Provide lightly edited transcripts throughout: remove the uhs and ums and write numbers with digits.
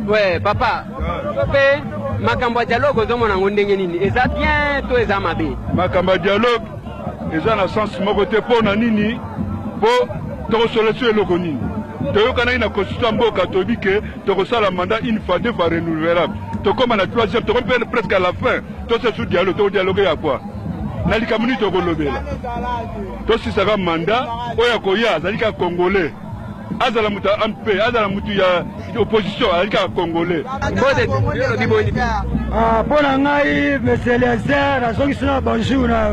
Ouais, papa. Makamba dialogue ozomona ngondenge nini? Eza bien to eza mabe. Makamba dialogue eza na sens moko te pona nini? Po to solution eloko nini? Toyokana na constitution mboka to dit que to sala mandat une fois deux fois renouvelable. To comme na troisième, to comme presque à la fin. To c'est sous dialogue, to dialogue à quoi? Nalika muni to kolobela. To si ça va mandat oya koya zalika congolais. Azala mutu MP, azala mutu ya opposition, alika congolais. Pona ngai monsieur Lézer azoki sina bonjour na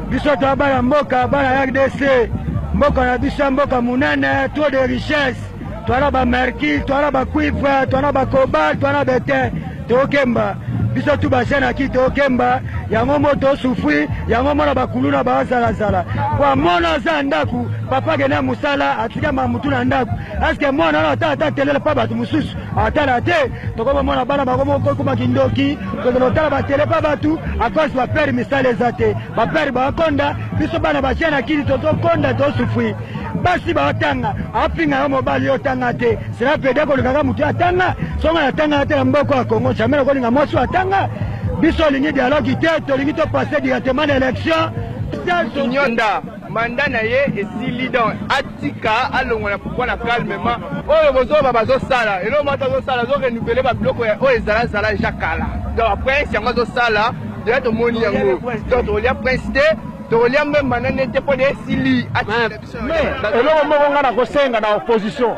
biso to bana mboka bana RDC mboka na biso mboka munene trop de richesse toana ba merki toana ba cuivre toana ba cobalt toana bete tokemba biso tu basena ki tokemba yango moto souffri yango mona bakuluna bazala zala kwa mona za ndaku papa gena musala atika mamutu na ndaku aske mona na tata telele pa batu mususu atala te tokoma mona bana bakomo kokuma kindoki ko tala ba tele pa batu akose ba père misale zate ba père ba konda biso bana basena ki to konda to souffri basi ba tanga apinga yo mobali yo tanga te sera pede ko lukaka mutu atanga songa atanga te mboko ya Kongo chamela ko linga mosu atanga biso lingi dialogue te to lingi to passer directement l'élection nyonda mandat na ye esili donc atika alongola pourquoi na calmement oyo bozoba bazosala elo mata zosala zo renouveler ba biloko ya oyo ezala jakala donc après si yango zosala déjà to moni yango donc to lia prince to lia même manane te pour esili atika mais elo moko ngana kosenga na opposition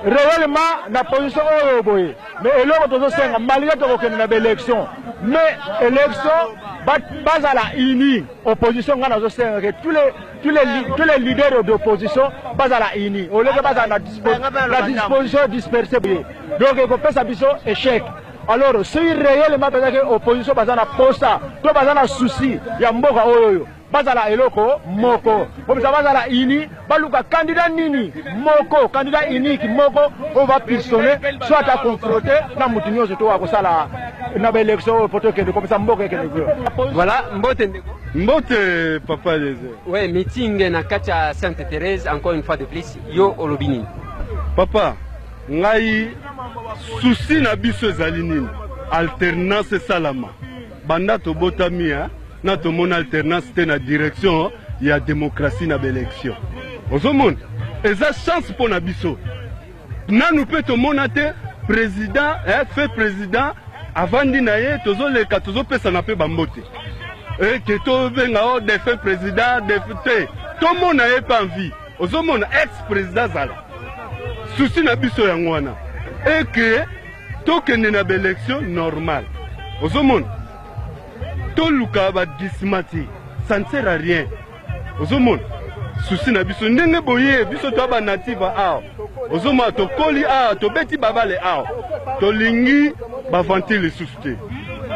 réellement na position oyo boye mais eloko tozosenga malgré tokokende na élection mais élection bazala uni opposition ngana zosenga que tous les leaders d'opposition bazala uni au lieu que bazala la disposition dispersée donc il faut faire ça biso échec. Alors si réellement que opposition bazala posa to bazala souci ya mboka oyo bazala eloko moko bomza bazala ini baluka candidat nini moko candidat unique moko on va pistonner soit à confronter na mutinyo zo to akosala na élection poto que comme ça mboka que voilà mbote ndeko mbote papa les ouais meeting na kacha Sainte Thérèse encore une fois de plus yo olobini papa ngai souci na biso ezali nini alternance salama banda to botamia na to mon alternance te na direction ya démocratie na élection ozomona eza chance pour na biso nanu pe to mona te président fait président avandi na ye tozoleka tozopesa na pe bambote ke to benga o de fait président de te to mona ye pa envie ozomona ex président zala souci na biso yango wana et que tokende na élection normale ozomona toluka ba dismati ça ne sert à rien ozomona souci na biso ndenge boye biso to ba native a ozomona to koli a to beti babale a to lingi ba ventile souci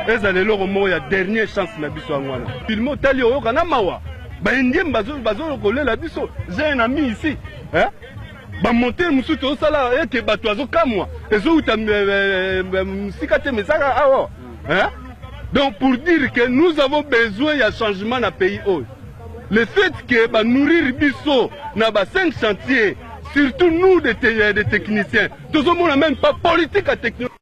ezale loko mo ya dernière chance na biso ngwana filmo tali o kana mawa ba indien bazo kolela biso j'ai un ami ici hein ba monter musu to sala eke bato azokamwa ezouta musikate mesaka awo hein. Donc pour dire que nous avons besoin de changement dans le pays. Le fait que bah, nourrir biso na ba 5 chantiers, surtout nous des techniciens, tout le monde n'a même pas politique à technologie.